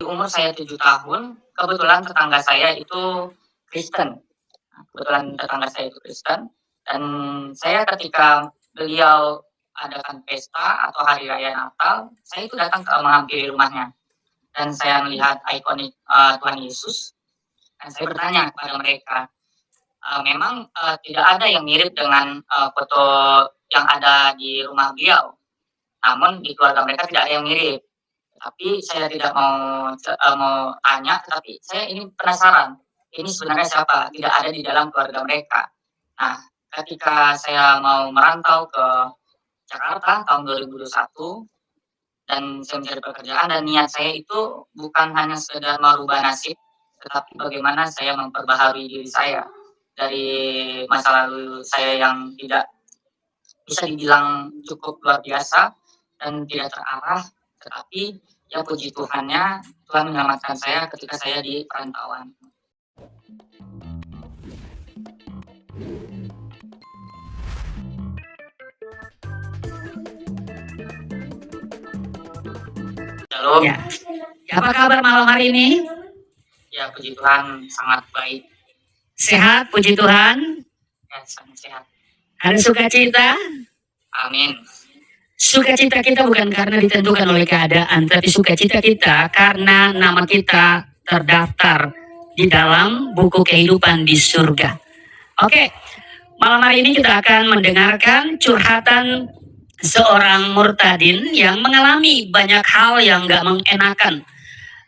umur saya 7 tahun, kebetulan tetangga saya itu Kristen. Kebetulan tetangga saya itu Kristen, dan saya ketika beliau adakan pesta atau hari raya Natal, saya itu datang ke menghampiri rumahnya. Dan saya melihat ikonik Tuhan Yesus, dan saya bertanya kepada mereka, memang tidak ada yang mirip dengan foto yang ada di rumah beliau. Namun di keluarga mereka tidak ada yang mirip. Tapi saya tidak mau tanya, tetapi saya ini penasaran. Ini sebenarnya siapa? Tidak ada di dalam keluarga mereka. Nah, ketika saya mau merantau ke Jakarta tahun 2021 dan saya mencari pekerjaan, dan niat saya itu bukan hanya sekedar merubah nasib, tetapi bagaimana saya memperbaharui diri saya dari masa lalu saya yang tidak bisa dibilang cukup luar biasa dan tidak terarah, tetapi ya puji Tuhannya, Tuhan menyelamatkan saya ketika saya di perantauan. Halo. Ya. Apa kabar malam hari ini? Ya, puji Tuhan sangat baik. Sehat, puji Tuhan. Ya, sangat sehat. Ada sukacita? Amin. Sukacita kita bukan karena ditentukan oleh keadaan, tapi sukacita kita karena nama kita terdaftar di dalam buku kehidupan di surga. Oke, malam hari ini kita akan mendengarkan curhatan seorang murtadin yang mengalami banyak hal yang gak mengenakan.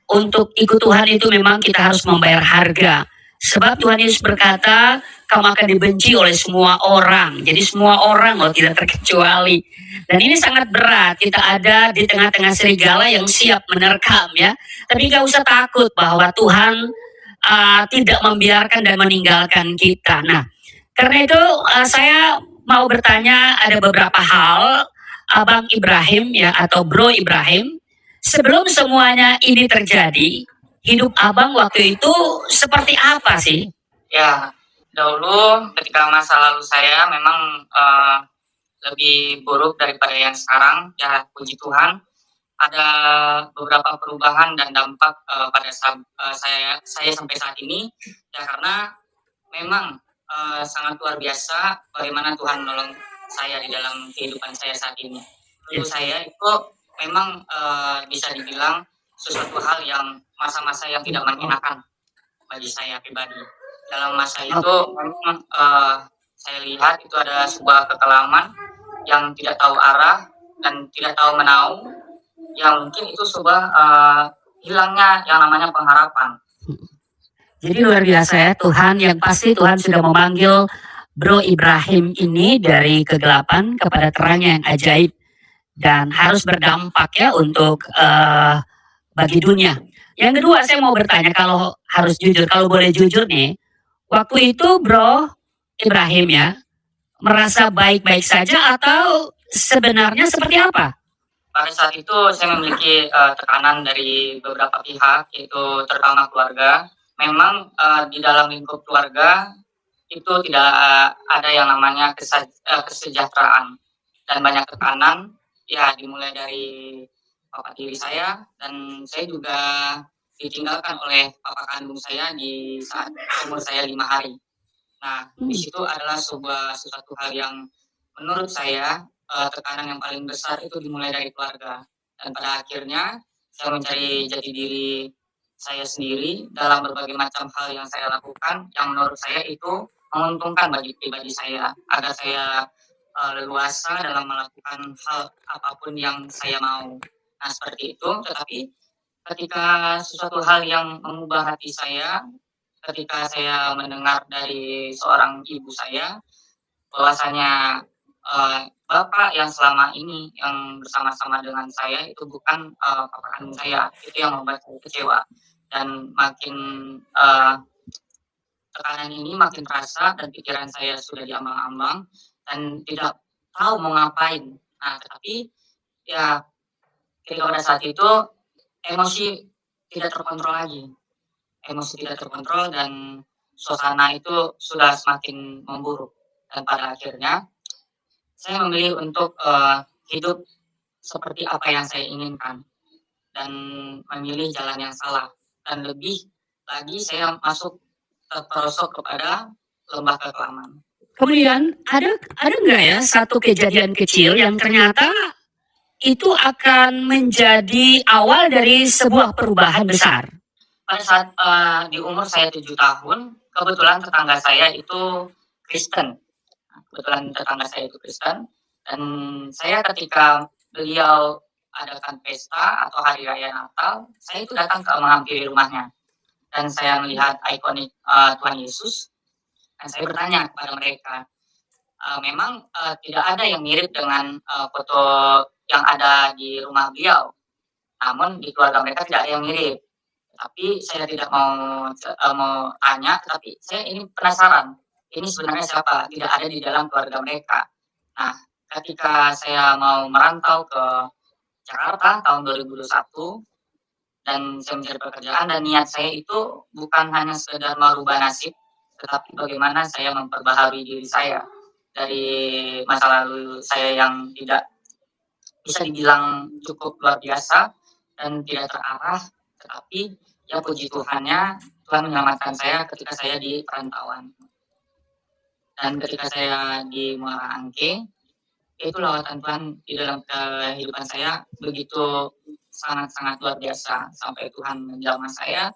Untuk ikut Tuhan itu memang kita harus membayar harga. Sebab Tuhan Yesus berkata, kamu akan dibenci oleh semua orang. Jadi semua orang loh, tidak terkecuali. Dan ini sangat berat. Kita ada di tengah-tengah serigala yang siap menerkam ya. Tapi gak usah takut bahwa Tuhan tidak membiarkan dan meninggalkan kita. Nah, karena itu saya mau bertanya ada beberapa hal. Abang Ibrahim ya, atau Bro Ibrahim, sebelum semuanya ini terjadi, hidup abang waktu itu seperti apa sih? Ya, dahulu ketika masa lalu saya memang lebih buruk daripada yang sekarang. Ya, puji Tuhan, ada beberapa perubahan dan dampak pada saya sampai saat ini. Ya, karena memang sangat luar biasa bagaimana Tuhan menolong saya di dalam kehidupan saya saat ini. Dulu saya itu memang bisa dibilang sesuatu hal yang masa-masa yang tidak mengenakan bagi saya pribadi. Dalam masa itu memang saya lihat itu ada sebuah kekelaman yang tidak tahu arah dan tidak tahu menau, yang mungkin itu sebuah hilangnya yang namanya pengharapan. Jadi luar biasa ya Tuhan, yang pasti Tuhan sudah memanggil Bro Ibrahim ini dari kegelapan kepada terang yang ajaib dan harus berdampak ya untuk bagi dunia. Yang kedua saya mau bertanya, kalau harus jujur, kalau boleh jujur nih, waktu itu Bro Ibrahim ya merasa baik-baik saja atau sebenarnya seperti apa? Pada saat itu saya memiliki tekanan dari beberapa pihak, yaitu terutama keluarga. Memang di dalam lingkup keluarga itu tidak ada yang namanya kesejahteraan dan banyak tekanan. Ya, dimulai dari papa tiri saya, dan saya juga ditinggalkan oleh papa kandung saya di saat umur saya 5 hari. Nah, di situ adalah suatu hal yang menurut saya tekanan yang paling besar itu dimulai dari keluarga. Dan pada akhirnya saya mencari jati diri saya sendiri dalam berbagai macam hal yang saya lakukan, yang menurut saya itu menguntungkan bagi pribadi saya, agar saya leluasa dalam melakukan hal apapun yang saya mau. Nah, seperti itu. Tetapi ketika sesuatu hal yang mengubah hati saya, ketika saya mendengar dari seorang ibu saya bahwasanya bapak yang selama ini yang bersama-sama dengan saya itu bukan papa kandung saya, itu yang membuat saya kecewa. Dan makin tekanan ini makin terasa, dan pikiran saya sudah diambang-ambang dan tidak tahu mau ngapain. Nah, tetapi ya ketika pada saat itu emosi tidak terkontrol lagi. Emosi tidak terkontrol dan suasana itu sudah semakin memburuk. Dan pada akhirnya saya memilih untuk hidup seperti apa yang saya inginkan. dan memilih jalan yang salah, dan lebih lagi saya masuk terperosok kepada lembah kekelaman. Kemudian ada nggak ya satu kejadian kecil yang ternyata itu akan menjadi awal dari sebuah perubahan besar? Pada saat di umur saya 7 tahun, kebetulan tetangga saya itu Kristen. Kebetulan tetangga saya itu Kristen, dan saya ketika beliau adakan pesta atau hari raya Natal, saya itu datang ke menghampiri rumahnya, dan saya melihat ikonik Tuhan Yesus, dan saya bertanya kepada mereka, memang tidak ada yang mirip dengan foto yang ada di rumah beliau, namun di keluarga mereka tidak ada yang mirip. Tapi saya tidak mau tanya, tapi saya ini penasaran, ini sebenarnya siapa? Tidak ada di dalam keluarga mereka. Nah, ketika saya mau merantau ke Jakarta tahun 2021 dan saya mencari pekerjaan, dan niat saya itu bukan hanya sekedar merubah nasib, tetapi bagaimana saya memperbaharui diri saya dari masa lalu saya yang tidak bisa dibilang cukup luar biasa dan tidak terarah, tetapi ya puji Tuhannya, Tuhan menyelamatkan saya ketika saya di perantauan. Dan ketika saya di Muara Angke, itu lawatan Tuhan di dalam kehidupan saya begitu sangat-sangat luar biasa, sampai Tuhan menjamah saya,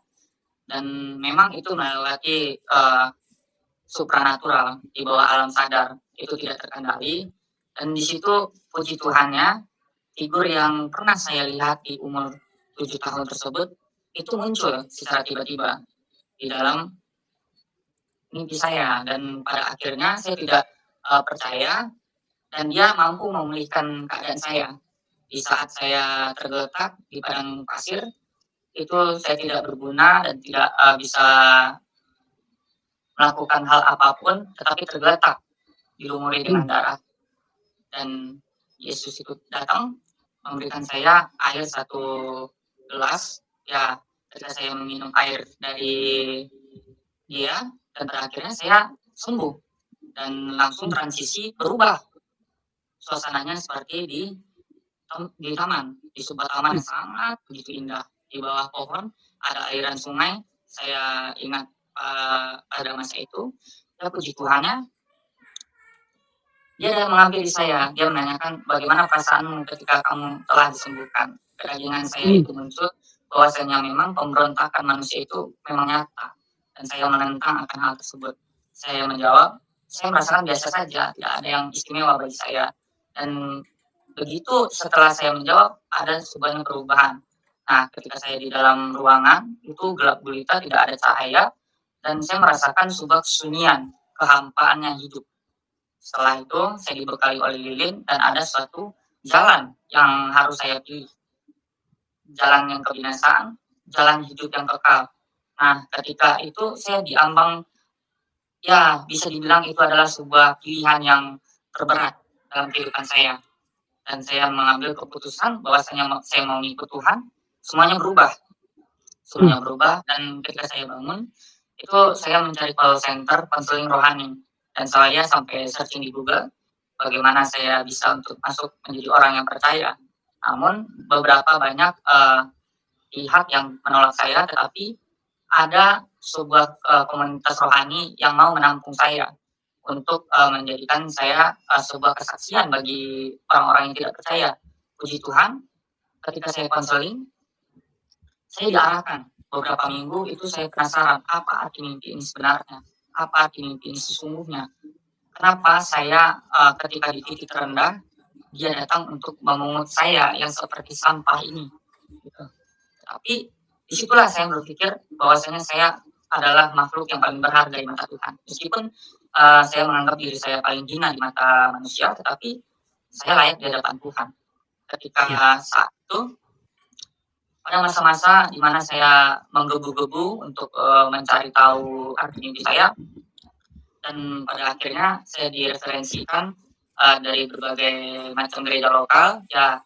dan memang itu melewati supranatural di bawah alam sadar, itu tidak terkendali, dan di situ puji Tuhannya, figur yang pernah saya lihat di umur 7 tahun tersebut itu muncul secara tiba-tiba di dalam mimpi saya, dan pada akhirnya saya tidak percaya, dan dia mampu memulihkan keadaan saya. Di saat saya tergeletak di padang pasir, itu saya tidak berguna dan tidak bisa melakukan hal apapun, tetapi tergeletak dilumuri dengan darah. Dan Yesus itu datang memberikan saya air 1 gelas. Ya, ketika saya meminum air dari dia, dan pada akhirnya saya sembuh dan langsung transisi berubah. Suasananya seperti di taman, di sebuah taman yang sangat begitu indah. Di bawah pohon ada aliran sungai. Saya ingat pada masa itu, ya puji Tuhannya, dia datang menghampiri saya. Dia menanyakan, bagaimana perasaanmu ketika kamu telah disembuhkan. Kerajinan saya itu muncul, bahwasanya memang pemberontakan manusia itu memang nyata, dan saya menentang akan hal tersebut. Saya menjawab, saya merasakan biasa saja, tidak ada yang istimewa bagi saya. Dan begitu setelah saya menjawab, ada sebuah perubahan. Nah, ketika saya di dalam ruangan, itu gelap gulita, tidak ada cahaya, dan saya merasakan sebuah kesunyian, kehampaan yang hidup. Setelah itu, saya dibekali oleh lilin, dan ada suatu jalan yang harus saya pilih. Jalan yang kebinasaan, jalan hidup yang kekal. Nah, ketika itu saya diambang, ya bisa dibilang itu adalah sebuah pilihan yang terberat dalam kehidupan saya. Dan saya mengambil keputusan bahwasanya saya mau ikut Tuhan, semuanya berubah. Semuanya berubah, dan ketika saya bangun, itu saya mencari call center konseling rohani. Dan saya sampai searching di Google, bagaimana saya bisa untuk masuk menjadi orang yang percaya. Namun beberapa banyak pihak yang menolak saya, tetapi ada sebuah komunitas rohani yang mau menampung saya untuk menjadikan saya sebuah kesaksian bagi orang-orang yang tidak percaya. Puji Tuhan, ketika saya konseling, saya diarahkan beberapa minggu itu. Saya penasaran, apa arti mimpi ini sebenarnya, apa arti mimpi ini sesungguhnya, kenapa saya ketika di titik terendah, dia datang untuk memungut saya yang seperti sampah ini gitu. Tapi disitulah saya berpikir bahwasanya saya adalah makhluk yang paling berharga di mata Tuhan. Meskipun saya menganggap diri saya paling hina di mata manusia, tetapi saya layak di hadapan Tuhan. Ketika saat itu, pada masa-masa di mana saya menggebu-gebu untuk mencari tahu arti mimpi saya, dan pada akhirnya saya direferensikan dari berbagai macam gereja lokal. Ya,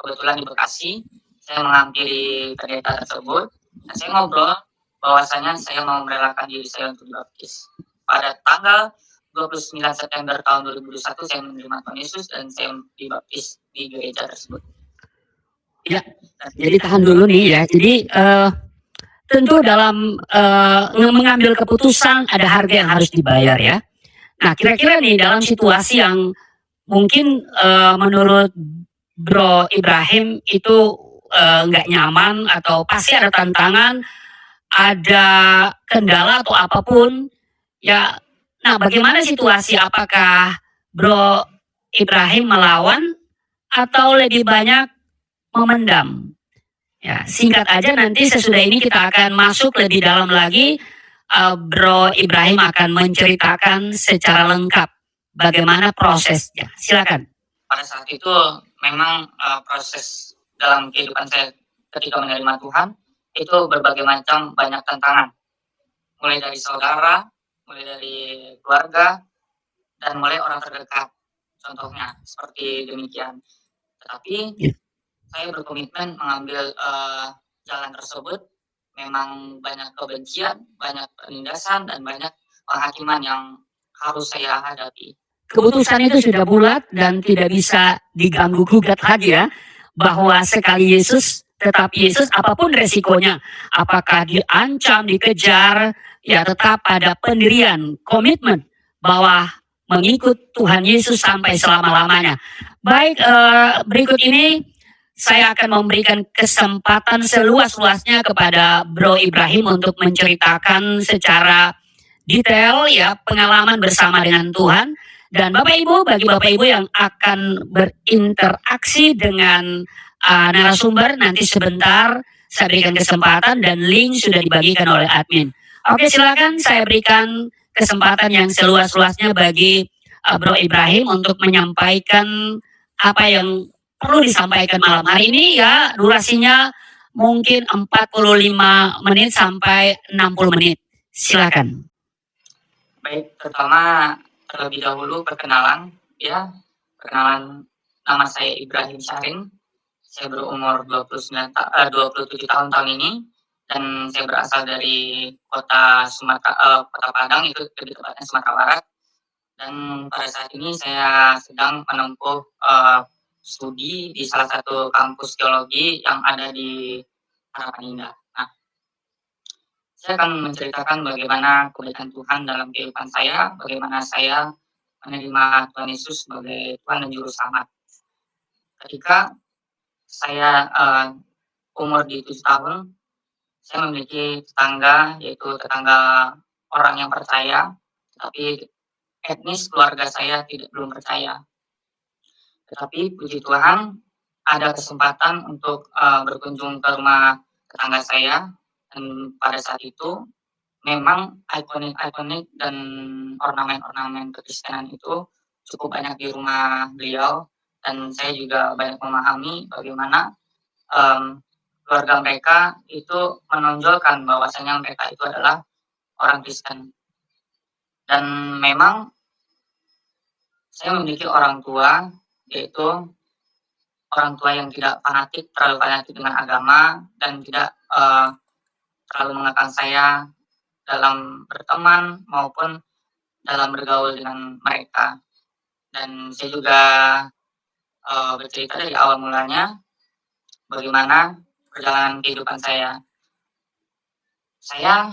kebetulan di Bekasi, saya menghampiri pendeta tersebut, dan saya ngobrol bahwasanya saya mau merelakan diri saya untuk dibaptis. Pada tanggal 29 September tahun 2001 saya menerima Tuhan Yesus, dan saya dibaptis di gereja tersebut. Ya, jadi tahan dulu nih ya. Jadi tentu dalam mengambil keputusan ada harga yang harus dibayar ya. Nah, kira-kira nih dalam situasi yang mungkin menurut Bro Ibrahim itu nggak nyaman atau pasti ada tantangan, ada kendala atau apapun ya. Nah, bagaimana situasi? Apakah Bro Ibrahim melawan atau lebih banyak memendam? Ya, singkat aja nanti sesudah ini kita akan masuk lebih dalam lagi. Bro Ibrahim akan menceritakan secara lengkap bagaimana prosesnya. Silakan. Pada saat itu memang proses dalam kehidupan saya ketika menerima Tuhan itu berbagai macam banyak tantangan, mulai dari saudara, mulai dari keluarga, dan mulai orang terdekat. Contohnya seperti demikian. Tetapi saya berkomitmen mengambil jalan tersebut. Memang banyak kebencian, banyak penindasan, dan banyak penghakiman yang harus saya hadapi. Keputusan itu sudah bulat dan tidak bisa diganggu gugat lagi ya. Bahwa sekali Yesus, tetap Yesus apapun resikonya. Apakah diancam, dikejar, ya tetap ada pendirian, komitmen bahwa mengikut Tuhan Yesus sampai selama-lamanya. Baik, berikut ini saya akan memberikan kesempatan seluas-luasnya kepada Bro Ibrahim untuk menceritakan secara detail ya pengalaman bersama dengan Tuhan. Dan Bapak Ibu, bagi Bapak Ibu yang akan berinteraksi dengan narasumber, nanti sebentar saya berikan kesempatan dan link sudah dibagikan oleh admin. Oke, silakan saya berikan kesempatan yang seluas-luasnya bagi Bro Ibrahim untuk menyampaikan apa yang perlu disampaikan malam hari ini ya. Durasinya mungkin 45 menit sampai 60 menit. Silakan. Baik, pertama terlebih dahulu perkenalan ya. Perkenalan, nama saya Ibrahim Syahrin. Saya berumur 27 tahun ini dan saya berasal dari kota Padang, itu lebih tepatnya Sumatera Barat. Dan pada saat ini saya sedang menempuh studi di salah satu kampus teologi yang ada di Harapan Indah. Nah, saya akan menceritakan bagaimana kebaikan Tuhan dalam kehidupan saya, bagaimana saya menerima Tuhan Yesus sebagai Tuhan dan Juru Selamat. Ketika saya umur di 7 tahun, saya memiliki tetangga, yaitu tetangga orang yang percaya, tapi etnis keluarga saya belum percaya. Tetapi puji Tuhan, ada kesempatan untuk berkunjung ke rumah tetangga saya, dan pada saat itu memang ikonik-ikonik dan ornamen-ornamen kekristenan itu cukup banyak di rumah beliau, dan saya juga banyak memahami bagaimana keluarga mereka itu menonjolkan bahwasanya mereka itu adalah orang Kristen. Dan memang saya memiliki orang tua, yaitu orang tua yang tidak terlalu fanatik dengan agama, dan tidak terlalu mengekang saya dalam berteman maupun dalam bergaul dengan mereka. Dan saya juga bercerita dari awal mulanya bagaimana perjalanan kehidupan saya. Saya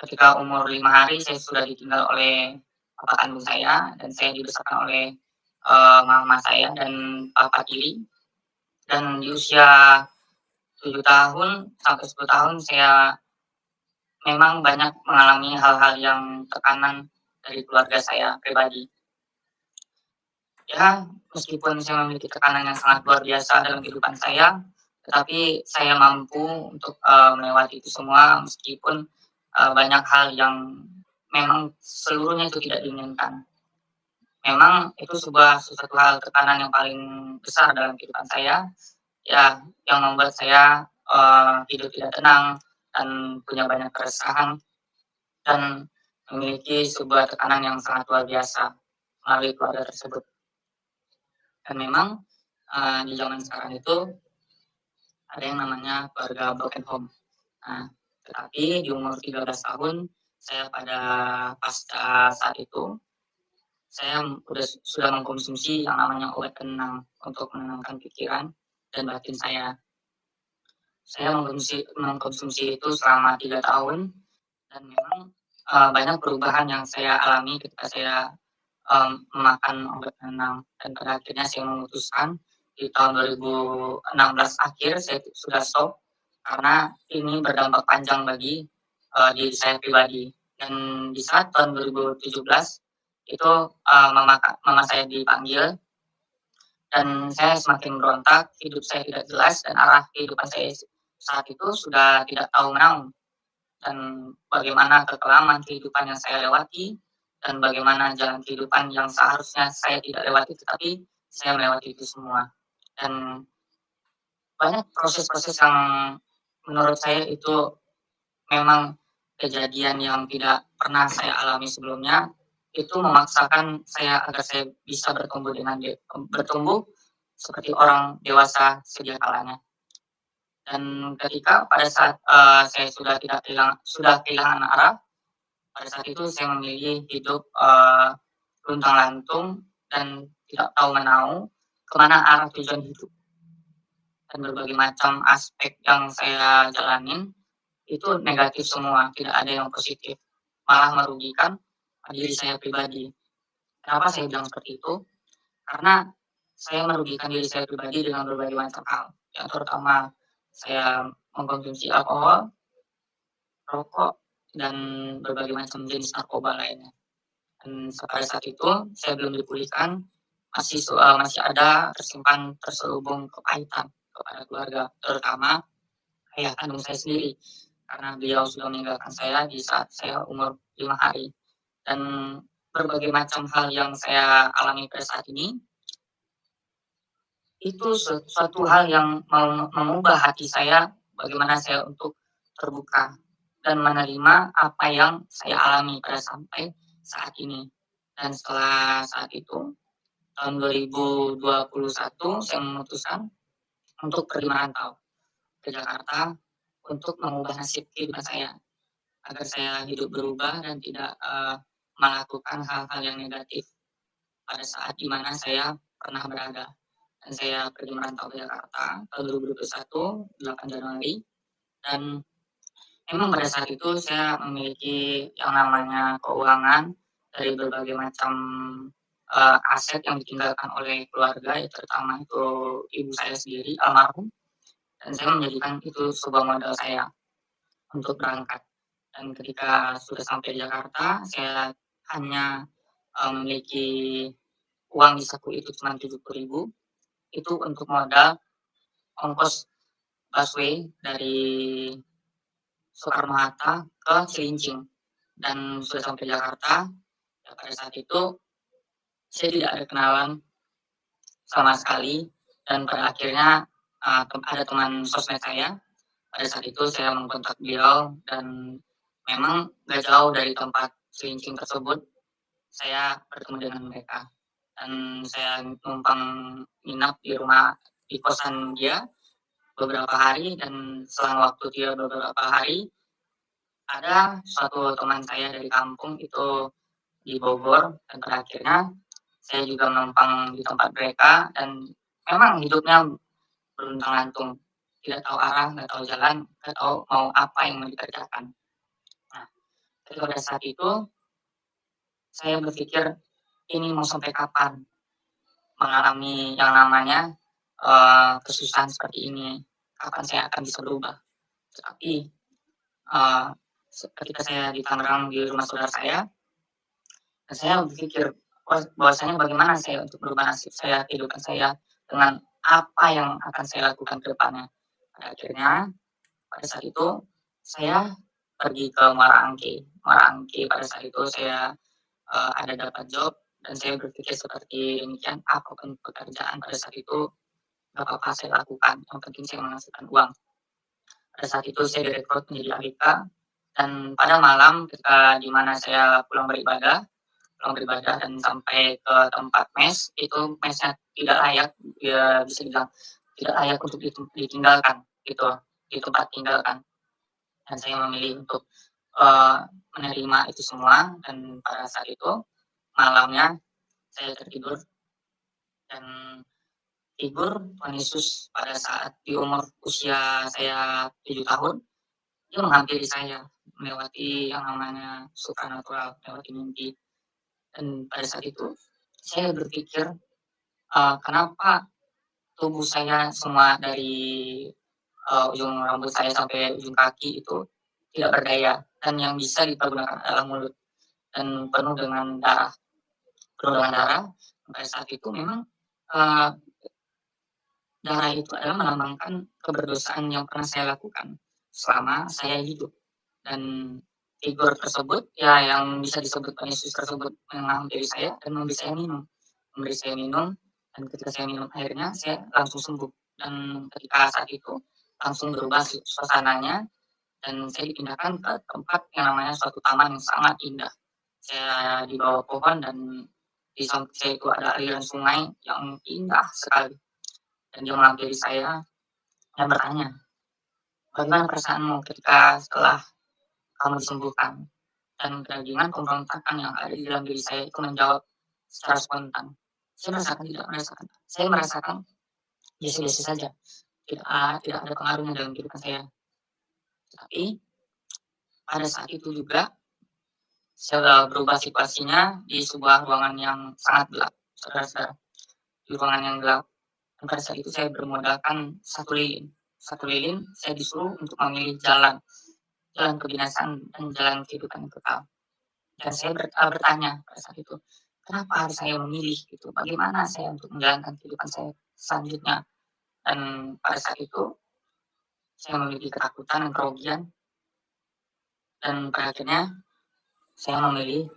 ketika umur 5 hari saya sudah ditinggal oleh papa kandung saya, dan saya dibesarkan oleh mama saya dan papa tiri. Dan di usia 7 tahun sampai 10 tahun saya memang banyak mengalami hal-hal yang tekanan dari keluarga saya pribadi. Ya, meskipun saya memiliki tekanan yang sangat luar biasa dalam kehidupan saya, tetapi saya mampu untuk melewati itu semua meskipun banyak hal yang memang seluruhnya itu tidak diinginkan. Memang itu suatu hal tekanan yang paling besar dalam kehidupan saya, ya, yang membuat saya hidup tidak tenang dan punya banyak keresahan dan memiliki sebuah tekanan yang sangat luar biasa melalui keluarga tersebut. Dan memang di zaman sekarang itu ada yang namanya keluarga broken home. Nah, tetapi di umur 13 tahun saya pasca saat itu saya sudah mengkonsumsi yang namanya obat penenang untuk menenangkan pikiran dan batin saya. saya mengkonsumsi itu selama 3 tahun, dan memang banyak perubahan yang saya alami ketika saya memakan obat penenang, dan pada akhirnya saya memutuskan di tahun 2016 akhir saya sudah stop karena ini berdampak panjang bagi diri saya pribadi. Dan di saat tahun 2017 itu mama saya dipanggil, dan saya semakin berontak, hidup saya tidak jelas, dan arah kehidupan saya saat itu sudah tidak tahu menahu, dan bagaimana kekelaman kehidupan yang saya lewati, dan bagaimana jalan kehidupan yang seharusnya saya tidak lewati, tetapi saya melewati itu semua. Dan banyak proses-proses yang menurut saya itu memang kejadian yang tidak pernah saya alami sebelumnya, itu memaksakan saya agar saya bisa bertumbuh seperti orang dewasa sedia kalanya. Dan ketika pada saat saya sudah kehilangan arah, pada saat itu saya memilih hidup luntang-lantung dan tidak tahu menahu kemana arah tujuan hidup, dan berbagai macam aspek yang saya jalanin itu negatif semua, tidak ada yang positif, malah merugikan diri saya pribadi. Kenapa saya bilang seperti itu? Karena saya merugikan diri saya pribadi dengan berbagai macam hal, yang terutama saya mengkonsumsi alkohol, rokok, dan berbagai macam jenis narkoba lainnya. Dan pada saat itu saya belum dipulihkan, masih ada terselubung kepahitan kepada keluarga, terutama ayah kandung saya sendiri, karena beliau sudah meninggalkan saya di saat saya umur 5 hari. Dan berbagai macam hal yang saya alami pada saat ini, itu suatu hal yang mau mengubah hati saya, bagaimana saya untuk terbuka dan menerima apa yang saya alami pada sampai saat ini. Dan setelah saat itu, tahun 2021, saya memutuskan untuk pergi merantau ke Jakarta untuk mengubah nasib kehidupan saya, agar saya hidup berubah dan tidak melakukan hal-hal yang negatif pada saat dimana saya pernah berada. Dan saya pergi merantau ke Jakarta tahun 2021, 8 Januari, dan memang pada saat itu saya memiliki yang namanya keuangan dari berbagai macam aset yang ditinggalkan oleh keluarga, ya, terutama itu ibu saya sendiri almarhum, dan saya menjadikan itu sebuah modal saya untuk berangkat. Dan ketika sudah sampai di Jakarta, saya hanya memiliki uang di saku itu cuma 70.000, itu untuk modal ongkos busway dari Soekarno-Hatta ke Cilincing. Dan sudah sampai Jakarta, ya pada saat itu saya tidak ada kenalan sama sekali, dan pada akhirnya ada teman sosmed saya. Pada saat itu saya mengkontak beliau, dan memang gak jauh dari tempat Cilincing tersebut saya bertemu dengan mereka, dan saya numpang nginap di kosan dia beberapa hari. Dan selang waktu dia beberapa hari, ada suatu teman saya dari kampung itu di Bogor, dan pada akhirnya saya juga menumpang di tempat mereka, dan memang hidupnya beruntang-lantung, tidak tahu arah, nggak tahu jalan, nggak tahu mau apa yang mau dikerjakan. Nah, pada saat itu saya berpikir, ini mau sampai kapan mengalami yang namanya kesusahan seperti ini, kapan saya akan bisa berubah. Tapi ketika saya di Tangerang di rumah saudara saya berpikir bahwasanya bagaimana saya untuk merubah nasib saya, kehidupan saya, dengan apa yang akan saya lakukan ke depannya. Pada akhirnya pada saat itu saya pergi ke Muara Angke. Pada saat itu saya ada dapat job, dan saya berpikir seperti demikian, apapun pekerjaan pada saat itu gak apa-apa saya lakukan, yang penting saya menghasilkan uang. Pada saat itu saya direkrut menjadi ABK, dan pada malam ketika dimana saya pulang beribadah dan sampai ke tempat mes, itu mesnya tidak layak, ya bisa dibilang tidak layak untuk ditinggalkan gitu, di tempat tinggalkan. Dan saya memilih untuk menerima itu semua, dan pada saat itu malamnya saya tertidur, dan figur Tuhan Yesus pada saat di umur usia saya 7 tahun, dia menghampiri saya melewati yang namanya supranatural, melewati mimpi. Dan pada saat itu saya berpikir, kenapa tubuh saya semua dari ujung rambut saya sampai ujung kaki itu tidak berdaya, dan yang bisa dipergunakan adalah mulut dan penuh dengan darah. Pada saat itu memang uh, darah itu adalah melambangkan keberdosaan yang pernah saya lakukan selama saya hidup. Dan figur tersebut ya yang bisa disebut Yesus tersebut menghampiri saya dan memberi saya minum, dan ketika saya minum airnya saya langsung sembuh. Dan ketika saat itu langsung berubah suasananya, dan saya dipindahkan ke tempat yang namanya suatu taman yang sangat indah. Saya di bawah pohon, dan di samping saya itu ada aliran sungai yang indah sekali. Dan dia menghampiri saya dan bertanya, bagaimana perasaanmu ketika setelah kamu disembuhkan? Dan dengan pemberontakan yang ada di dalam diri saya itu menjawab secara spontan, saya merasakan biasa-biasa saja, tidak ada pengaruhnya dalam kehidupan saya. Tetapi pada saat itu juga saya berubah situasinya di sebuah ruangan yang sangat gelap, saudara-saudara. Di ruangan yang gelap, dan pada saat itu saya bermodalkan satu lilin saya disuruh untuk memilih jalan kebinasan dan jalan kehidupan yang kekal. Dan saya bertanya pada saat itu, kenapa harus saya memilih gitu, bagaimana saya untuk menjalankan kehidupan saya selanjutnya. Dan pada saat itu saya memiliki ketakutan dan kerugian, dan pada akhirnya saya memilih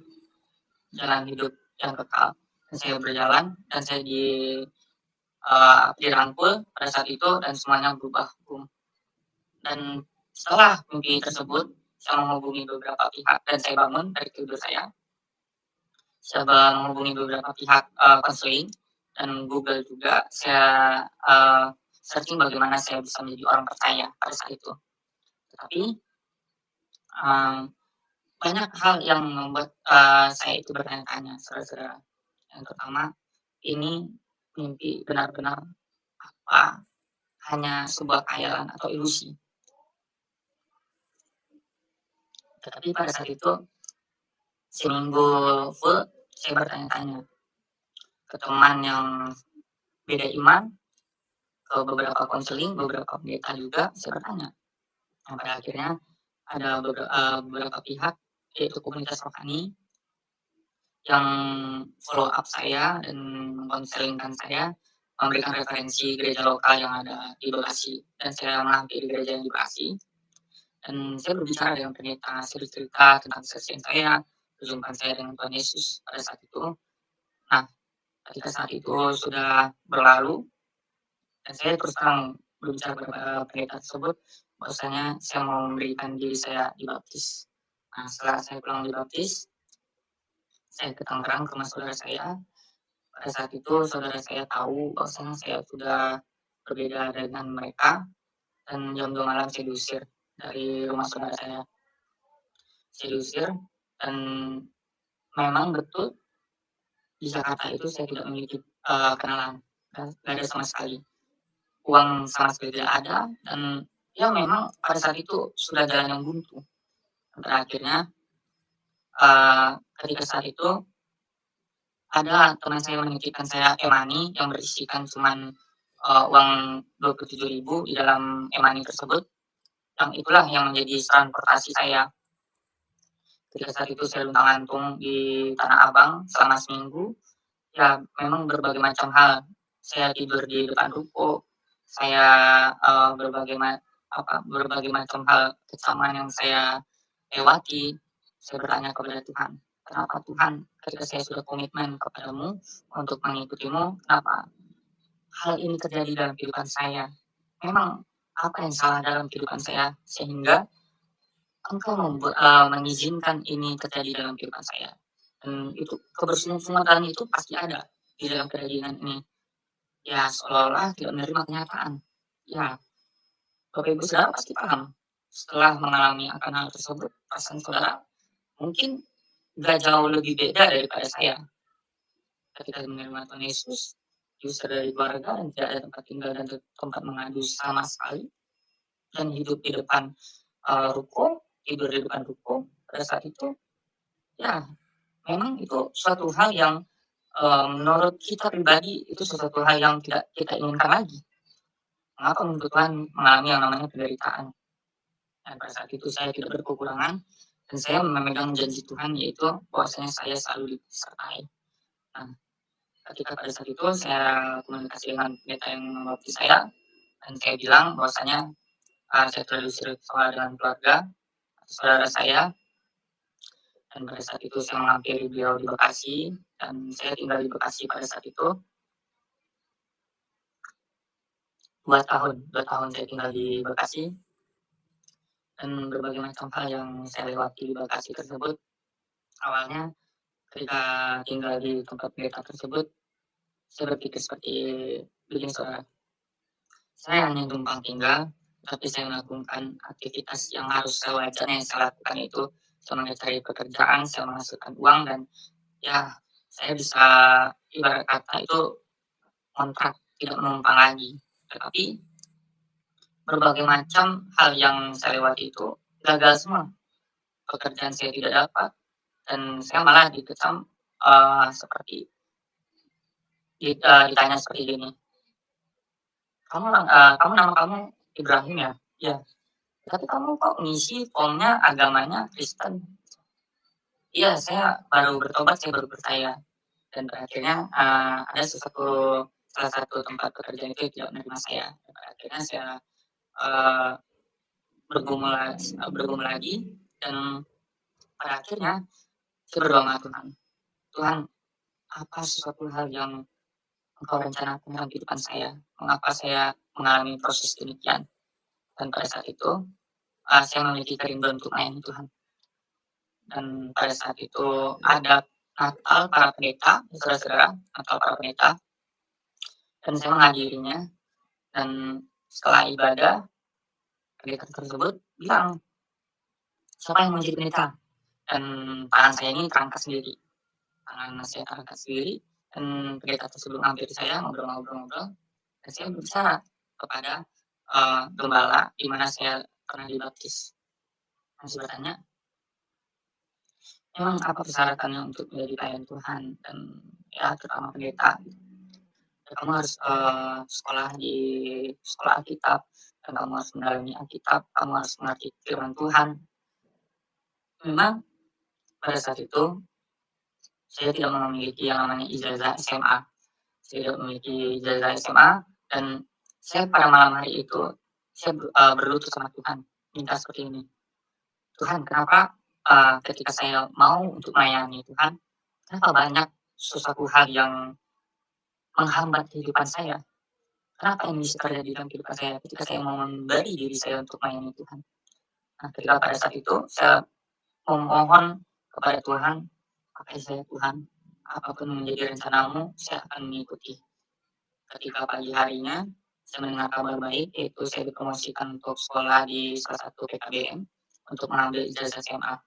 jalan hidup yang kekal. Dan saya berjalan, dan saya dirangkul pada saat itu, dan semuanya berubah hukum. Dan setelah mimpi tersebut, saya menghubungi beberapa pihak, dan saya bangun dari tidur saya. Saya menghubungi beberapa pihak konseling, dan Google juga. Saya searching bagaimana saya bisa menjadi orang percaya pada saat itu. Tetapi banyak hal yang membuat saya itu bertanya-tanya, saudara-saudara. Yang pertama, ini mimpi benar-benar apa hanya sebuah khayalan atau ilusi? Tetapi pada saat itu, seminggu full saya bertanya-tanya ke teman yang beda iman, ke beberapa konseling, beberapa pendeta juga, saya bertanya. Dan pada akhirnya ada beberapa pihak, yaitu komunitas rohani, yang follow up saya dan mengkonselingkan saya, memberikan referensi gereja lokal yang ada di Bekasi, dan saya menghampiri gereja yang di Bekasi. Dan saya berbicara dengan pendeta, saya bercerita tentang kesaksian saya, perjumpaan saya dengan Tuhan Yesus pada saat itu. Nah, ketika saat itu sudah berlalu, dan saya terus terang berbicara kepada pendeta tersebut, bahwasanya saya mau memberikan diri saya dibaptis. Nah, setelah saya pulang dibaptis, saya ke Tangerang ke rumah saudara saya. Pada saat itu saudara saya tahu bahwasanya saya sudah berbeda dengan mereka, dan jam 2 malam saya diusir dari rumah saudara saya. Saya diusir, dan memang betul di Jakarta itu saya tidak memiliki kenalan, tidak ada sama sekali. Uang sama sekali tidak ada, dan ya memang pada saat itu sudah jalan yang buntu. Dan akhirnya ketika saat itu ada teman saya menitipkan saya e-money yang berisikan cuman uang 27.000 di dalam e-money tersebut, yang itulah yang menjadi transportasi saya. Ketika saat itu saya luntang-lantung di Tanah Abang selama seminggu, ya memang berbagai macam hal. Saya tidur di depan ruko, saya berbagai macam hal kecaman yang saya lewati. Saya bertanya kepada Tuhan, kenapa Tuhan ketika saya sudah komitmen kepadamu untuk mengikutimu, kenapa hal ini terjadi dalam kehidupan saya? Memang apa yang salah dalam kehidupan saya sehingga engkau mengizinkan ini terjadi dalam kehidupan saya? Dan itu kebersungguhan itu pasti ada di dalam kejadian ini. Ya seolah-olah tidak menerima kenyataan. Ya, Bapak Ibu Saudara pasti paham. Setelah mengalami akan hal tersebut, perasaan saudara mungkin gak jauh lebih beda daripada saya. Ketika menerima Tuhan Yesus, diusir dari keluarga dan tidak ada tempat tinggal dan tempat mengadu sama sekali, dan hidup di depan ruko, tidur di depan ruko pada saat itu, ya memang itu suatu hal yang menurut kita pribadi itu sesuatu hal yang tidak kita inginkan lagi. Mengapa menurut Tuhan mengalami yang namanya penderitaan? Dan pada saat itu saya tidak berkekurangan dan saya memegang janji Tuhan, yaitu bahwasanya saya selalu disertai. Nah, ketika pada saat itu saya komunikasi dengan pendeta yang membaptis saya, dan saya bilang bahwasanya saya telah diusir sekolah dengan keluarga saudara saya, dan pada saat itu saya menghampiri beliau di Bekasi, dan saya tinggal di Bekasi pada saat itu 2 tahun saya tinggal di Bekasi, dan berbagai macam hal yang saya lewati di Bekasi tersebut. Awalnya ketika tinggal di tempat pendeta tersebut, saya berpikir seperti begini saudara, saya hanya numpang tinggal, tapi saya melakukan aktivitas yang harus sewajarnya yang saya lakukan, yaitu saya mencari pekerjaan, saya menghasilkan uang, dan ya saya bisa ibarat kata itu kontrak, tidak menumpang lagi. Tetapi berbagai macam hal yang saya lewati itu gagal semua. Pekerjaan saya tidak dapat, dan saya malah dikecam seperti ditanya seperti gini, kamu nama kamu Ibrahim ya? Ya. Tapi kamu kok ngisi formnya agamanya Kristen? Iya, saya baru bertobat, saya baru percaya. Dan akhirnya ada salah satu tempat pekerjaan itu tidak menerima saya. Dan akhirnya saya uh, bergumul lagi, dan pada akhirnya saya berdoa sama Tuhan. Tuhan, apa sesuatu hal yang Engkau rencanakan dalam kehidupan saya? Mengapa saya mengalami proses demikian? Dan pada saat itu saya memiliki kerinduan untuk melayani Tuhan. Dan pada saat itu ada Natal para pendeta, saudara-saudara, Natal para pendeta, dan saya menghadirinya. Dan setelah ibadah, pendeta tersebut bilang, siapa yang mau jadi pendeta? Dan tangan saya ini terangkat sendiri. Dan pendeta tersebut hampir saya ngobrol-ngobrol, dan saya berbicara kepada gembala di mana saya pernah dibaptis. Dan saya bertanya, memang apa persyaratannya untuk menjadi pelayan Tuhan, dan ya terutama pendeta, ya, kamu harus sekolah di sekolah Alkitab, dan kamu harus mendalami Alkitab, kamu harus mengerti firman Tuhan. Memang pada saat itu saya tidak memiliki yang namanya ijazah SMA, saya tidak memiliki ijazah SMA, dan saya pada malam hari itu saya berlutut sama Tuhan, minta seperti ini, Tuhan, kenapa ketika saya mau untuk melayani Tuhan, kenapa banyak sesuatu hal yang menghambat kehidupan saya? Kenapa ini bisa terjadi dalam kehidupan saya ketika saya mau memberi diri saya untuk melayani Tuhan? Nah, ketika pada saat itu saya memohon kepada Tuhan, pakai saya Tuhan, apapun menjadi rencanamu, saya akan mengikuti. Ketika pagi harinya, saya mendengar kabar baik, yaitu saya dipromosikan untuk sekolah di salah satu PKBM untuk mengambil ijazah SMA.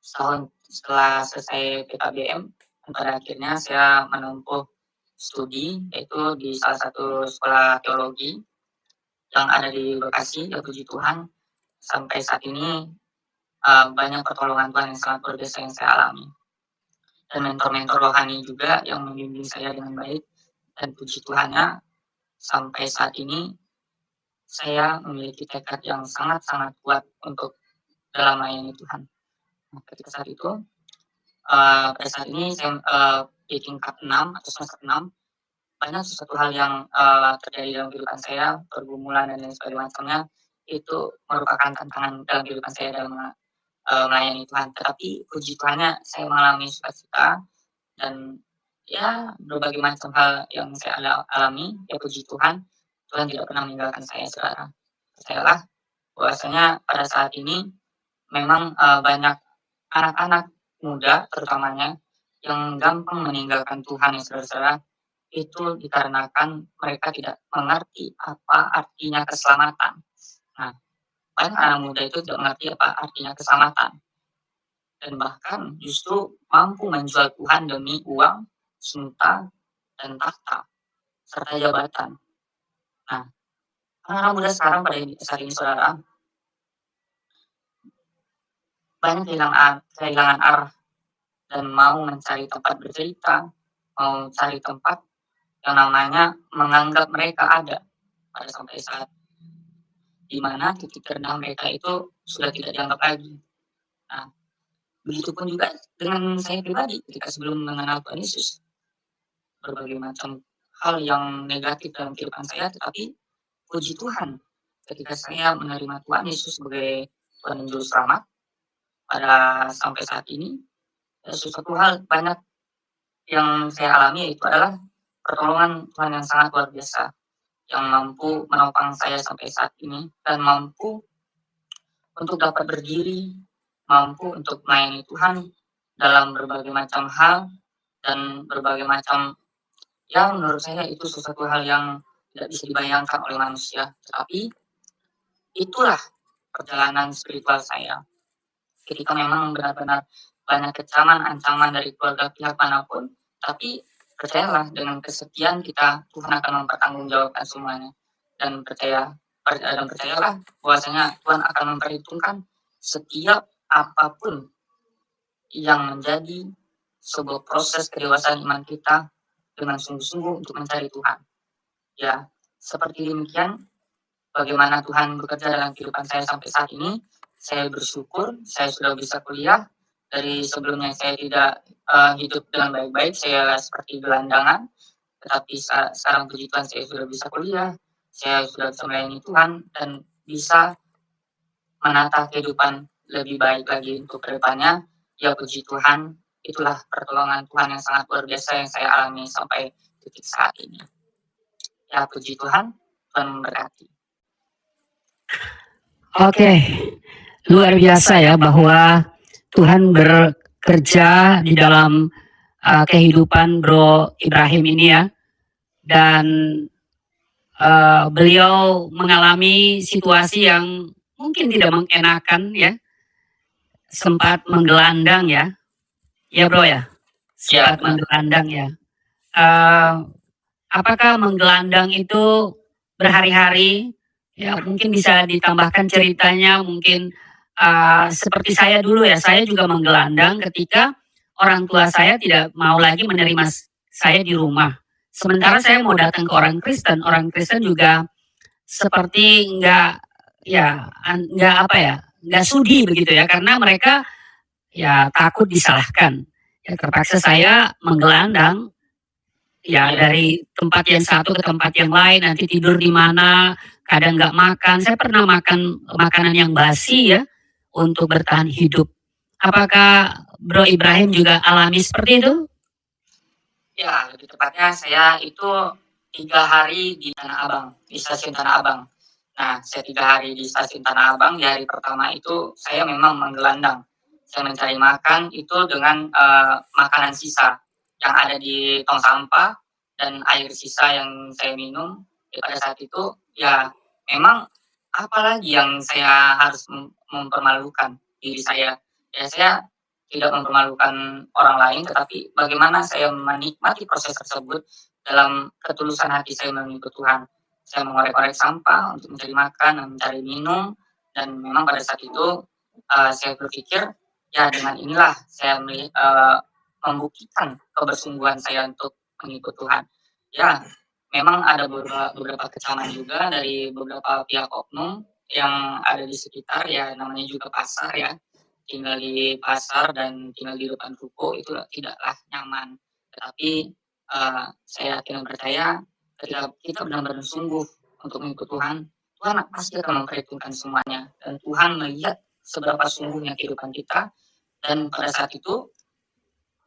Setahun setelah selesai PKBM, pada akhirnya saya menempuh studi, yaitu di salah satu sekolah teologi yang ada di Bekasi. Ya puji Tuhan, sampai saat ini banyak pertolongan Tuhan yang sangat luar biasa yang saya alami, dan mentor-mentor rohani juga yang membimbing saya dengan baik, dan puji Tuhannya sampai saat ini saya memiliki tekad yang sangat-sangat kuat untuk dalam melayani Tuhan. Nah, ketika saat itu pada saat ini saya di tingkat 6 atau semester 6, banyak sesuatu hal yang terjadi dalam kehidupan saya, pergumulan dan lain sebagainya macamnya, itu merupakan tantangan dalam kehidupan saya dalam melayani Tuhan. Tetapi puji Tuhannya saya mengalami sukacita, dan ya berbagai macam hal yang saya alami, ya puji Tuhan, Tuhan tidak pernah meninggalkan saya, saudara. Percayalah bahwasanya pada saat ini memang banyak anak-anak muda terutamanya yang gampang meninggalkan Tuhan, ya saudara-saudara, itu dikarenakan mereka tidak mengerti apa artinya keselamatan. Nah, banyak anak muda itu tidak mengerti apa artinya keselamatan, dan bahkan justru mampu menjual Tuhan demi uang, cinta, dan tahta. serta jabatan. Nah, anak-anak muda sekarang pada saat ini saudara, banyak kehilangan arah dan mau mencari tempat bercerita, mau cari tempat yang namanya menganggap mereka ada pada sampai saat di mana titik terendah mereka itu sudah tidak dianggap lagi. Nah, begitupun juga dengan saya pribadi ketika sebelum mengenal Tuhan Yesus. Berbagai macam hal yang negatif dalam kehidupan saya, tetapi puji Tuhan ketika saya menerima Tuhan Yesus sebagai Tuhan dan Juru Selamat pada sampai saat ini, sesuatu hal banyak yang saya alami yaitu adalah pertolongan Tuhan yang sangat luar biasa yang mampu menopang saya sampai saat ini dan mampu untuk dapat berdiri, mampu untuk melayani Tuhan dalam berbagai macam hal dan berbagai macam yang menurut saya itu sesuatu hal yang tidak bisa dibayangkan oleh manusia. Tetapi itulah perjalanan spiritual saya. Ketika memang benar-benar banyak kecaman, ancaman dari keluarga pihak manapun, tapi percayalah dengan kesetiaan kita, Tuhan akan mempertanggungjawabkan semuanya. Dan percayalah bahwasanya Tuhan akan memperhitungkan setiap apapun yang menjadi sebuah proses kedewasaan iman kita dengan sungguh-sungguh untuk mencari Tuhan. Ya, seperti demikian bagaimana Tuhan bekerja dalam kehidupan saya sampai saat ini. Saya bersyukur saya sudah bisa kuliah. Dari sebelumnya saya tidak hidup dengan baik-baik, saya seperti gelandangan. Tetapi sekarang puji Tuhan saya sudah bisa kuliah, saya sudah bisa melayani Tuhan dan bisa menata kehidupan lebih baik lagi untuk kedepannya. Ya puji Tuhan, itulah pertolongan Tuhan yang sangat luar biasa yang saya alami sampai titik saat ini. Ya puji Tuhan, Tuhan memberkati. Oke, luar biasa ya bahwa Tuhan bekerja di dalam kehidupan Bro Ibrahim ini ya. Dan beliau mengalami situasi yang mungkin tidak mengenakan ya. Sempat menggelandang ya. Ya Bro ya? Sempat menggelandang ya. Apakah menggelandang itu berhari-hari? Ya mungkin bisa ditambahkan ceritanya mungkin seperti saya dulu ya, saya juga menggelandang ketika orang tua saya tidak mau lagi menerima saya di rumah. Sementara saya mau datang ke orang Kristen juga seperti nggak sudi begitu ya, karena mereka ya takut disalahkan. Ya terpaksa saya menggelandang ya dari tempat yang satu ke tempat yang lain, nanti tidur di mana, kadang nggak makan. Saya pernah makan makanan yang basi ya untuk bertahan hidup. Apakah Bro Ibrahim juga alami seperti itu? Ya, lebih tepatnya saya itu 3 hari di Tanah Abang, di stasiun Tanah Abang. Nah, saya 3 hari di stasiun Tanah Abang, di hari pertama itu saya memang menggelandang. Saya mencari makan itu dengan makanan sisa yang ada di tong sampah dan air sisa yang saya minum. Pada saat itu, ya memang apalagi yang saya harus mempermalukan diri saya. Ya saya tidak mempermalukan orang lain, tetapi bagaimana saya menikmati proses tersebut dalam ketulusan hati saya mengikut Tuhan. Saya mengorek-orek sampah untuk mencari makan, mencari minum, dan memang pada saat itu saya berpikir, ya dengan inilah saya membuktikan kebersungguhan saya untuk mengikut Tuhan. Ya, memang ada beberapa kecaman juga dari beberapa pihak oknum yang ada di sekitar, ya namanya juga pasar ya. Tinggal di pasar dan tinggal di depan ruko itu tidaklah nyaman. Tetapi saya yakin dan percaya ketika kita benar-benar sungguh untuk mengikut Tuhan, Tuhan pasti akan memperhitungkan semuanya. Dan Tuhan melihat seberapa sungguhnya kehidupan kita. Dan pada saat itu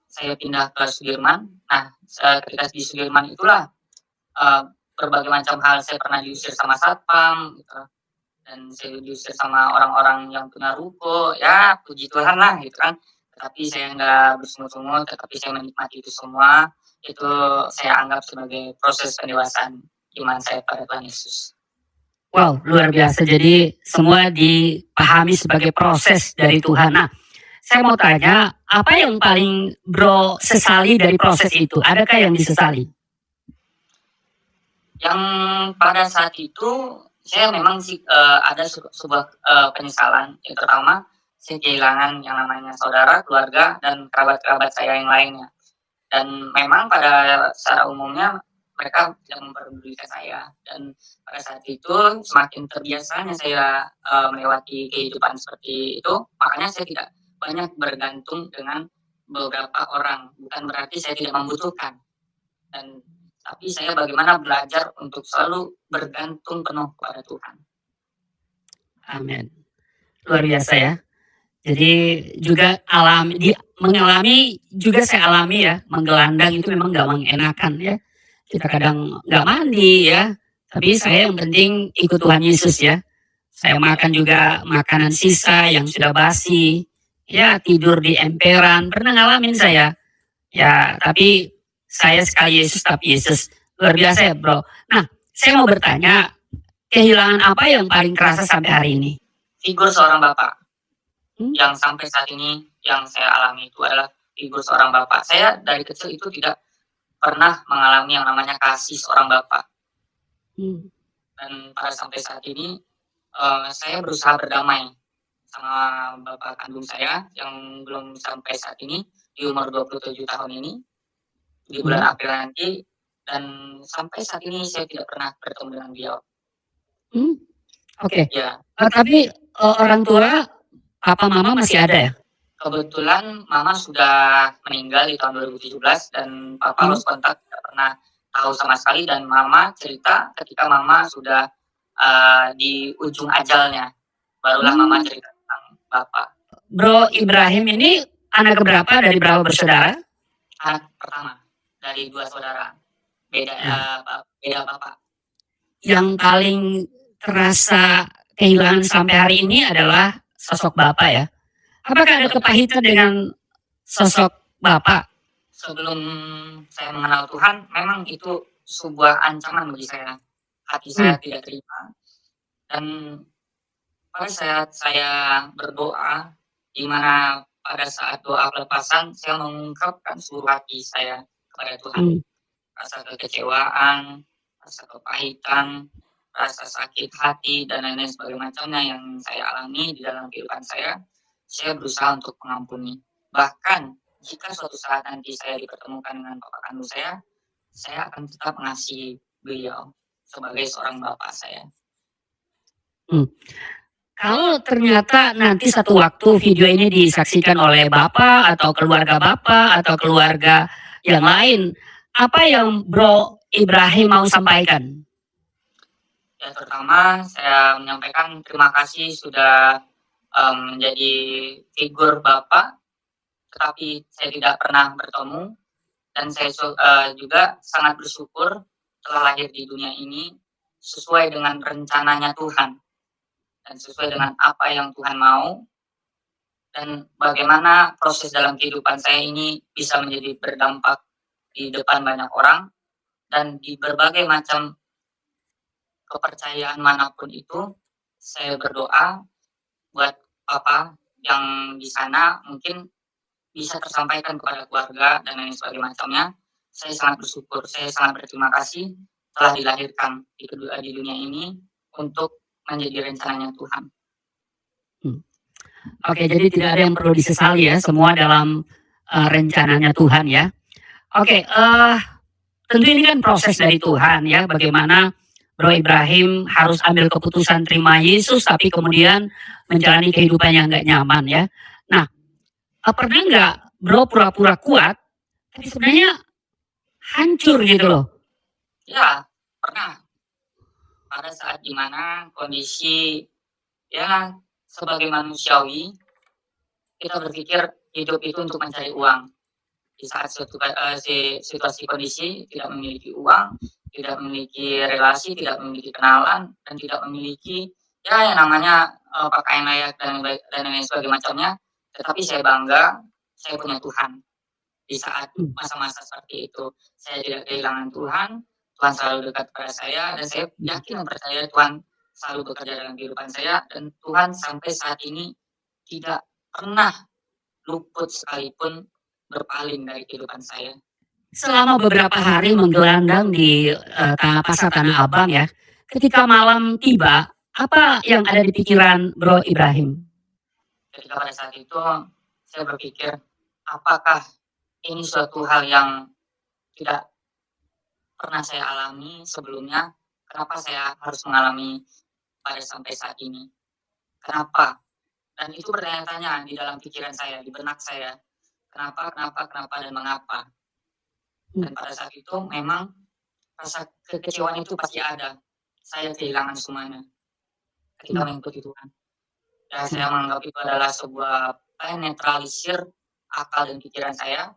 saya pindah ke Sudirman. Nah, ketika di Sudirman itulah berbagai macam hal. Saya pernah diusir sama satpam, gitu. Dan saya diusir sama orang-orang yang punya ruko, ya puji Tuhan lah gitu kan. Tetapi saya nggak bersungut-sungut, tetapi saya menikmati itu semua. Itu saya anggap sebagai proses pendewasaan iman saya pada Tuhan Yesus. Wow, luar biasa. Jadi semua dipahami sebagai proses dari Tuhan. Nah, saya mau tanya, apa yang paling Bro sesali dari proses itu? Adakah yang disesali? Yang pada saat itu saya memang sih ada sebuah penyesalan. Yang pertama, saya kehilangan yang namanya saudara, keluarga, dan kerabat-kerabat saya yang lainnya. Dan memang pada secara umumnya mereka tidak memperdulikan saya. Dan pada saat itu semakin terbiasanya saya melewati kehidupan seperti itu, makanya saya tidak banyak bergantung dengan beberapa orang. Bukan berarti saya tidak membutuhkan. Dan tapi saya bagaimana belajar untuk selalu bergantung penuh pada Tuhan. Amin. Luar biasa ya. Jadi juga mengalami juga saya alami ya, menggelandang itu memang gak mengenakan ya. Kita kadang nggak mandi ya, tapi saya yang penting ikut Tuhan Yesus ya. Saya makan juga makanan sisa yang sudah basi, ya tidur di emperan, pernah ngalamin saya. Ya, tapi saya sekali Yesus tapi Yesus. Luar biasa ya bro. Nah, saya mau bertanya, kehilangan apa yang paling kerasa sampai hari ini? Figur seorang bapak. Hmm? Yang sampai saat ini yang saya alami itu adalah figur seorang bapak. Saya dari kecil itu tidak pernah mengalami yang namanya kasih seorang bapak. Dan pada sampai saat ini saya berusaha berdamai sama bapak kandung saya yang belum sampai saat ini di umur 27 tahun ini di bulan April nanti, dan sampai saat ini saya tidak pernah bertemu dengan beliau. Oke. Ya. Tapi orang tua papa mama masih ada ya? Kebetulan mama sudah meninggal di tahun 2017 dan papa lost kontak, tidak pernah tahu sama sekali. Dan mama cerita ketika mama sudah di ujung ajalnya, barulah mama cerita tentang bapak. Bro Ibrahim ini anak keberapa dari berapa bersaudara? Anak pertama dari 2 saudara, beda bapak. Yang paling terasa kehilangan sampai hari ini adalah sosok bapak ya. Apakah ada kepahitan dengan sosok bapak? Sebelum saya mengenal Tuhan, memang itu sebuah ancaman bagi saya. Hati saya tidak terima. Dan pada saat saya berdoa, di mana pada saat doa pelepasan, saya mengungkapkan seluruh hati saya kepada Tuhan. Rasa kekecewaan, rasa kepahitan, rasa sakit hati, dan lain-lain sebagainya macamnya yang saya alami di dalam kehidupan saya berusaha untuk mengampuni. Bahkan jika suatu saat nanti saya dipertemukan dengan bapak kandung saya akan tetap mengasihi beliau sebagai seorang bapak saya. Kalau ternyata nanti satu waktu video ini disaksikan oleh bapak atau keluarga yang lain, apa yang Bro Ibrahim mau sampaikan? Yang pertama saya menyampaikan terima kasih sudah menjadi figur bapak, tetapi saya tidak pernah bertemu. Dan saya juga sangat bersyukur telah lahir di dunia ini sesuai dengan rencananya Tuhan dan sesuai dengan apa yang Tuhan mau, dan bagaimana proses dalam kehidupan saya ini bisa menjadi berdampak di depan banyak orang dan di berbagai macam kepercayaan manapun itu. Saya berdoa buat Papa yang di sana mungkin bisa tersampaikan kepada keluarga dan lain sebagainya macamnya. Saya sangat bersyukur, saya sangat berterima kasih telah dilahirkan di dunia ini untuk menjadi rencananya Tuhan. Oke, jadi tidak ada yang perlu disesali ya, semua dalam rencananya Tuhan ya. Oke, tentu ini kan proses dari Tuhan ya, bagaimana Bro Ibrahim harus ambil keputusan terima Yesus, tapi kemudian menjalani kehidupan yang nggak nyaman ya. Nah, pernah nggak Bro pura-pura kuat, tapi sebenarnya hancur gitu loh? Ya, pernah. Pada saat dimana kondisi ya sebagai manusiawi, kita berpikir hidup itu untuk mencari uang. Di saat situasi kondisi tidak memiliki uang, tidak memiliki relasi, tidak memiliki kenalan, dan tidak memiliki ya yang namanya pakaian layak dan lain sebagainya macamnya. Tetapi saya bangga, saya punya Tuhan. Di saat masa-masa seperti itu, saya tidak kehilangan Tuhan. Tuhan selalu dekat pada saya, dan saya yakin dan percaya Tuhan selalu bekerja dalam kehidupan saya, dan Tuhan sampai saat ini tidak pernah luput sekalipun berpaling dari kehidupan saya. Selama beberapa hari menggelandang di pasar Tanah Abang ya, ketika malam tiba, apa yang ada di pikiran Bro Ibrahim? Ketika pada saat itu saya berpikir, apakah ini suatu hal yang tidak pernah saya alami sebelumnya? Kenapa saya harus mengalami pada sampai saat ini? Kenapa? Dan itu bertanya-tanya di dalam pikiran saya, di benak saya. Kenapa, kenapa, kenapa, dan mengapa? Dan pada saat itu memang rasa kekecewaan itu pasti ada. Saya kehilangan semuanya ketika mengikuti Tuhan. Ya, saya menganggap itu adalah sebuah netralisir akal dan pikiran saya,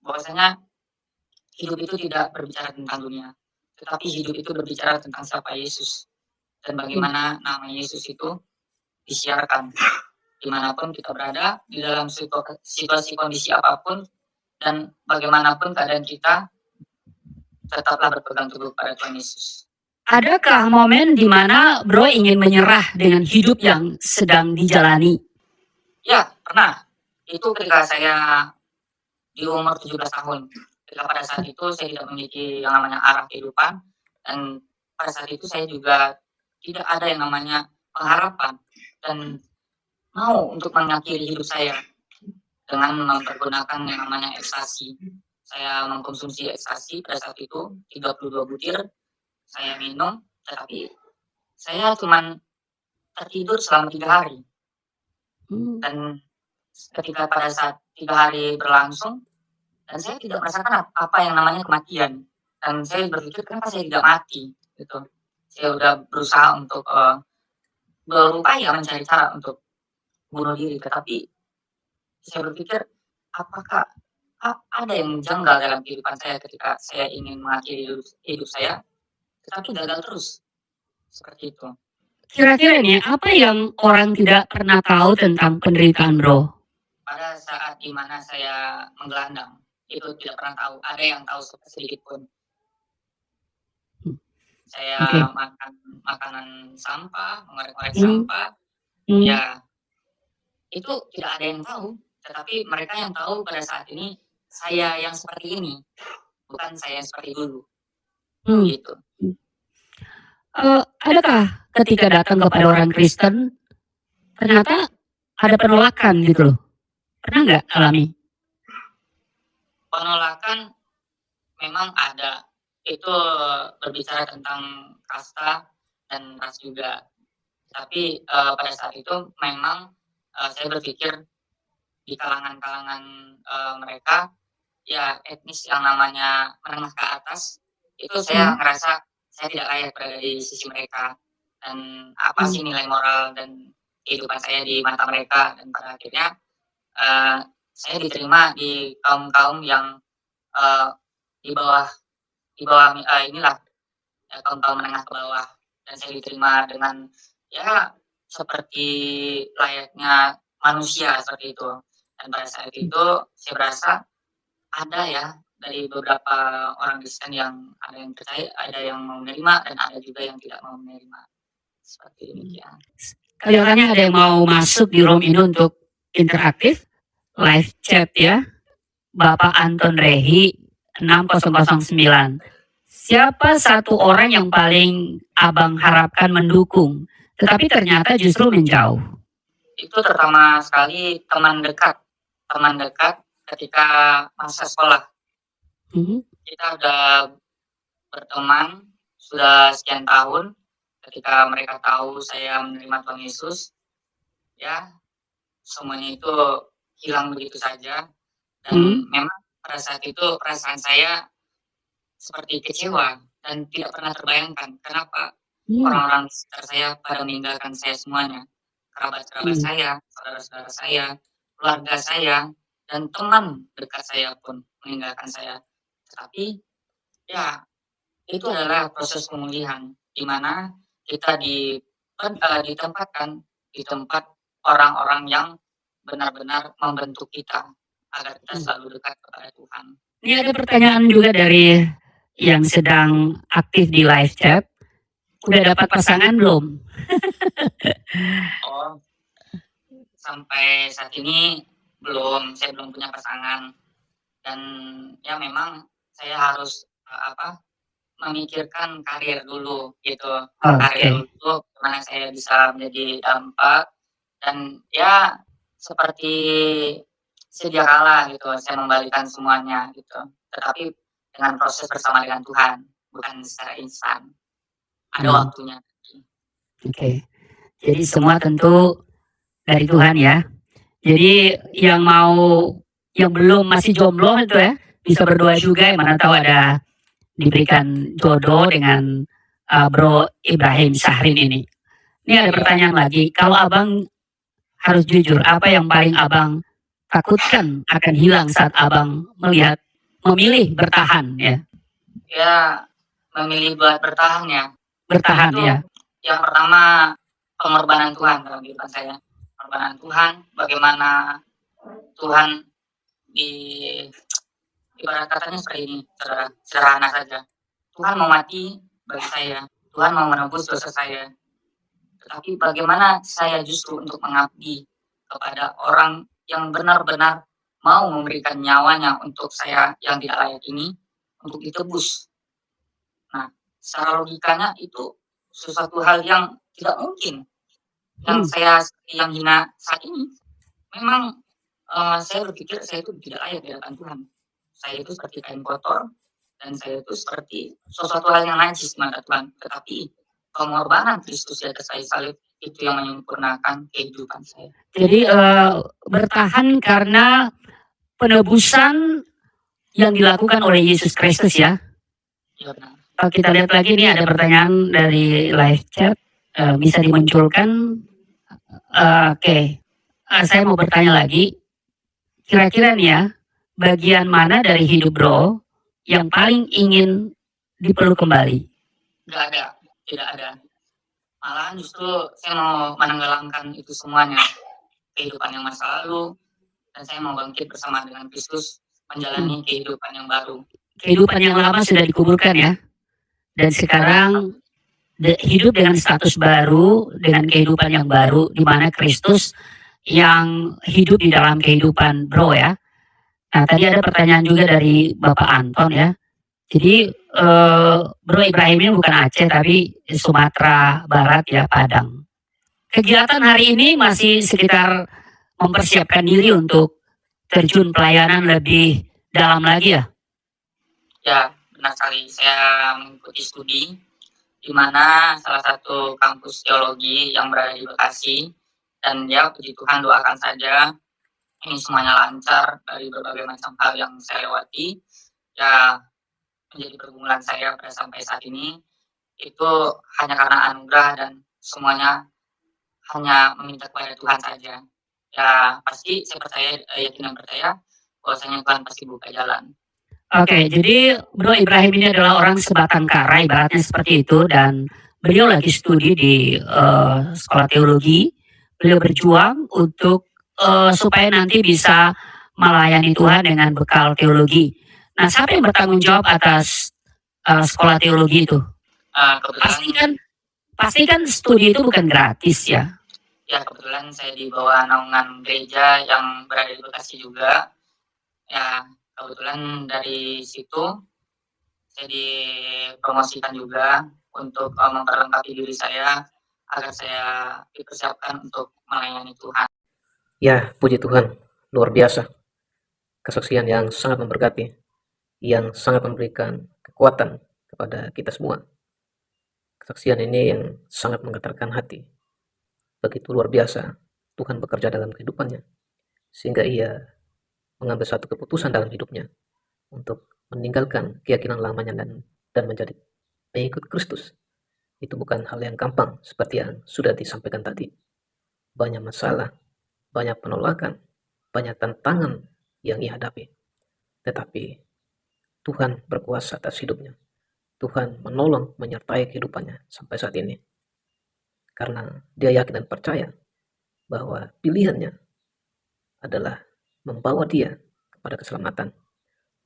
bahwasanya hidup itu tidak berbicara tentang dunia, tetapi hidup itu berbicara tentang siapa Yesus dan bagaimana nama Yesus itu disiarkan dimanapun kita berada, di dalam situasi kondisi apapun, dan bagaimanapun keadaan kita, tetaplah berpegang teguh pada Tuhan Yesus. Adakah momen di mana Bro ingin menyerah dengan hidup yang sedang dijalani? Ya, pernah. Itu ketika saya di umur 17 tahun. Ketika pada saat itu saya tidak memiliki yang namanya arah kehidupan, dan pada saat itu saya juga tidak ada yang namanya pengharapan dan mau untuk mengakhiri hidup saya dengan mempergunakan yang namanya ekstasi. Saya mengkonsumsi ekstasi pada saat itu 32 butir saya minum, tetapi saya cuma tertidur selama 3 hari. Dan ketika pada saat 3 hari berlangsung, dan saya tidak merasakan apa yang namanya kematian. Dan saya berpikir kenapa saya tidak mati gitu. Saya udah berusaha untuk berupaya mencari cara untuk bunuh diri, tetapi saya berpikir apakah ada yang janggal dalam kehidupan saya ketika saya ingin mengakhiri hidup saya, tetapi gagal terus seperti itu. Kira-kira nih, apa yang orang tidak pernah tahu tentang penderitaan Bro? Pada saat dimana saya menggelandang, itu tidak pernah tahu, ada yang tahu sedikit pun. Saya makan makanan sampah, mengorek-ngorek sampah, ya itu tidak ada yang tahu, tetapi mereka yang tahu pada saat ini saya yang seperti ini, bukan saya yang seperti dulu. Gitu. Adakah ketika datang kepada orang Kristen, ternyata ada penolakan gitu loh? Pernah nggak alami? Penolakan memang ada. Itu berbicara tentang kasta dan ras juga. Tapi pada saat itu memang saya berpikir di kalangan-kalangan mereka, ya etnis yang namanya menengah ke atas, itu saya ngerasa saya tidak layak berada di sisi mereka. Dan apa sih nilai moral dan kehidupan saya di mata mereka, dan pada akhirnya saya diterima di kaum-kaum yang di bawah inilah kaum menengah ke bawah, dan saya diterima dengan ya seperti layaknya manusia seperti itu. Dan pada saat itu saya berasa ada ya dari beberapa orang Kristen yang ada yang percaya, ada yang mau menerima, dan ada juga yang tidak mau menerima. Seperti demikian. Kelihatannya ada yang mau masuk di room ini untuk interaktif, live chat ya. Bapak Anton Rehi 6009. Siapa satu orang yang paling abang harapkan mendukung, tetapi ternyata justru menjauh? Itu terutama sekali teman dekat ketika masa sekolah. Kita udah berteman sudah sekian tahun. Ketika mereka tahu saya menerima Tuhan Yesus, ya semuanya itu hilang begitu saja. Dan memang pada saat itu perasaan saya seperti kecewa dan tidak pernah terbayangkan kenapa orang-orang di sekitar saya pada meninggalkan saya semuanya. Kerabat-kerabat saya, saudara-saudara saya, keluarga saya, dan teman dekat saya pun meninggalkan saya. Tetapi ya itu adalah proses pemulihan di mana kita ditempatkan di tempat orang-orang yang benar-benar membentuk kita agar kita selalu dekat kepada Tuhan. Ini ada pertanyaan juga dari yang sedang aktif di live chat. Udah dapat pasangan belum? Oh, sampai saat ini belum, saya belum punya pasangan. Dan ya memang saya harus memikirkan karir dulu gitu. Oke. Karir dulu gimana saya bisa menjadi dampak dan ya seperti sedia kala gitu saya membalikan semuanya gitu. Tetapi dengan proses bersama dengan Tuhan, bukan secara instan. Ada waktunya. Oke. Jadi semua tentu dari Tuhan ya. Jadi yang belum masih jomblo itu ya bisa berdoa juga, yang mana tahu ada diberikan jodoh dengan Bro Ibrahim Syahrin ini. Ini ada pertanyaan lagi, kalau abang harus jujur, apa yang paling abang takutkan akan hilang saat abang memilih bertahan ya? Ya, memilih buat bertahan ya. Bertahan Itu ya. yang pertama pengorbanan Tuhan dalam kehidupan saya. Pengorbanan Tuhan, bagaimana Tuhan di ibarat katanya seperti ini, sederhana saja. Tuhan mau mati bagi saya, Tuhan mau menebus dosa saya. Tetapi bagaimana saya justru untuk mengabdi kepada orang yang benar-benar mau memberikan nyawanya untuk saya yang tidak layak ini untuk ditebus. Nah, secara logikanya itu sesuatu hal yang tidak mungkin. Yang saya yang hina saat ini, memang saya berpikir saya itu tidak layak di hadapan Tuhan. Saya itu seperti kain kotor dan saya itu seperti sesuatu hal yang najis di mata Tuhan. Tetapi pengorbanan Kristus di atas kayu salib itu yang menyempurnakan kehidupan saya. Jadi bertahan karena penebusan yang dilakukan oleh Yesus Kristus ya. Iya benar. Kita lihat lagi nih ada pertanyaan dari live chat, bisa dimunculkan. Oke. Saya mau bertanya lagi, kira-kira nih ya, bagian mana dari hidup Bro yang paling ingin dipeluk kembali? Nggak ada, tidak ada. Malahan justru saya mau menenggelamkan itu semuanya, kehidupan yang masa lalu, dan saya mau bangkit bersama dengan Kristus menjalani kehidupan yang baru. Kehidupan yang lama sudah dikuburkan ya, dan sekarang hidup dengan status baru, dengan kehidupan yang baru, di mana Kristus yang hidup di dalam kehidupan Bro ya. Nah tadi ada pertanyaan juga dari Bapak Anton ya. Jadi Bro Ibrahim ini bukan Aceh tapi Sumatera Barat ya, Padang. Kegiatan hari ini masih sekitar mempersiapkan diri untuk terjun pelayanan lebih dalam lagi ya? Ya, benar sekali. Saya mengikuti studi di mana salah satu kampus teologi yang berada di Bekasi. Dan ya, puji Tuhan, doakan saja ini semuanya lancar dari berbagai macam hal yang saya lewati. Ya, menjadi pergumulan saya pada sampai saat ini itu hanya karena anugerah dan semuanya hanya meminta kepada Tuhan saja. Ya, pasti saya percaya, yakin dan percaya bahwasanya Tuhan pasti buka jalan. Oke, jadi Bro Ibrahim ini adalah orang sebatang kara, ibaratnya seperti itu, dan beliau lagi studi di sekolah teologi. Beliau berjuang untuk supaya nanti bisa melayani Tuhan dengan bekal teologi. Nah, siapa yang bertanggung jawab atas sekolah teologi itu? Pasti kan studi itu bukan gratis ya. Ya, kebetulan saya di bawah naungan gereja yang berada di Bekasi juga. Ya, kebetulan dari situ saya dipromosikan juga untuk memperlengkapi diri saya agar saya dipersiapkan untuk melayani Tuhan. Ya, puji Tuhan, luar biasa. Kesaksian yang sangat memberkati, yang sangat memberikan kekuatan kepada kita semua. Kesaksian ini yang sangat menggetarkan hati. Begitu luar biasa Tuhan bekerja dalam kehidupannya, sehingga ia mengambil satu keputusan dalam hidupnya untuk meninggalkan keyakinan lamanya dan menjadi pengikut Kristus. Itu bukan hal yang gampang seperti yang sudah disampaikan tadi. Banyak masalah, banyak penolakan, banyak tantangan yang ia hadapi. Tetapi Tuhan berkuasa atas hidupnya. Tuhan menolong, menyertai kehidupannya sampai saat ini. Karena dia yakin dan percaya bahwa pilihannya adalah membawa dia kepada keselamatan.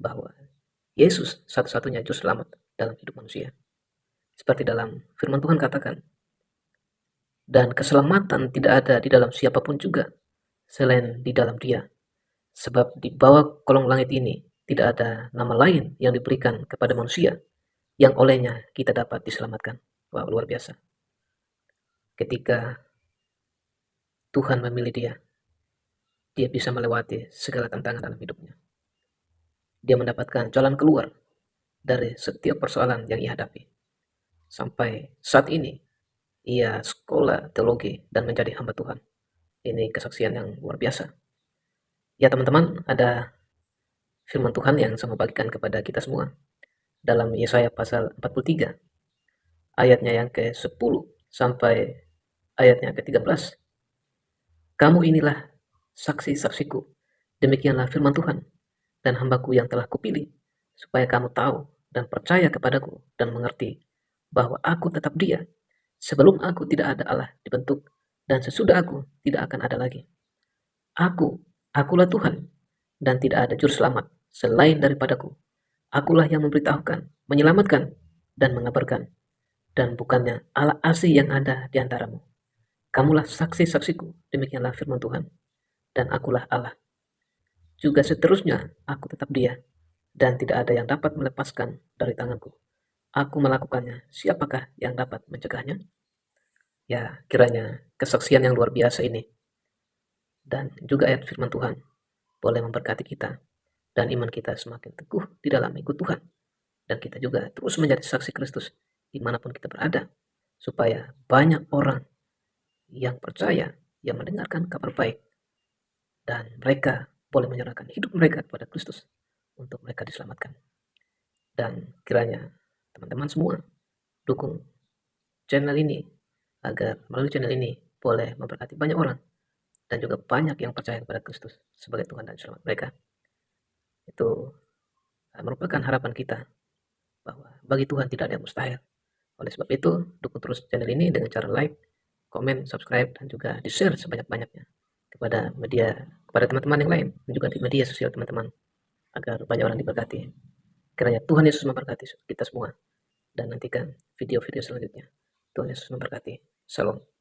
Bahwa Yesus satu-satunya juru selamat dalam hidup manusia. Seperti dalam firman Tuhan katakan, dan keselamatan tidak ada di dalam siapapun juga selain di dalam dia. Sebab di bawah kolong langit ini tidak ada nama lain yang diberikan kepada manusia yang olehnya kita dapat diselamatkan. Wow, luar biasa. Ketika Tuhan memilih dia bisa melewati segala tantangan dalam hidupnya. Dia mendapatkan jalan keluar dari setiap persoalan yang ia hadapi. Sampai saat ini, ia sekolah teologi dan menjadi hamba Tuhan. Ini kesaksian yang luar biasa. Ya teman-teman, ada firman Tuhan yang saya mau bagikan kepada kita semua. Dalam Yesaya pasal 43, ayatnya yang ke-10 sampai ayatnya ke-13. Kamu inilah saksi-saksiku, demikianlah firman Tuhan, dan hambaku yang telah kupilih, supaya kamu tahu dan percaya kepadaku dan mengerti bahwa aku tetap Dia. Sebelum aku tidak ada Allah dibentuk, dan sesudah aku tidak akan ada lagi. Akulah Tuhan, dan tidak ada juru selamat selain daripadaku. Akulah yang memberitahukan, menyelamatkan, dan mengabarkan, dan bukannya Allah asli yang ada di antaramu. Kamulah saksi-saksiku, demikianlah firman Tuhan, dan akulah Allah. Juga seterusnya, aku tetap Dia, dan tidak ada yang dapat melepaskan dari tanganku. Aku melakukannya, siapakah yang dapat mencegahnya? Ya, kiranya kesaksian yang luar biasa ini, dan juga ayat firman Tuhan, boleh memberkati kita, dan iman kita semakin teguh di dalam ikut Tuhan. Dan kita juga terus menjadi saksi Kristus, dimanapun kita berada, supaya banyak orang yang percaya, yang mendengarkan kabar baik, dan mereka boleh menyerahkan hidup mereka kepada Kristus untuk mereka diselamatkan. Dan kiranya teman-teman semua dukung channel ini agar melalui channel ini boleh memberkati banyak orang dan juga banyak yang percaya kepada Kristus sebagai Tuhan dan Selamat mereka. Itu merupakan harapan kita bahwa bagi Tuhan tidak ada yang mustahil. Oleh sebab itu, dukung terus channel ini dengan cara like, komen, subscribe, dan juga di-share sebanyak-banyaknya kepada teman-teman yang lain, dan juga di media sosial teman-teman, agar banyak orang diberkati. Kiranya Tuhan Yesus memberkati kita semua, dan nantikan video-video selanjutnya. Tuhan Yesus memberkati. Shalom.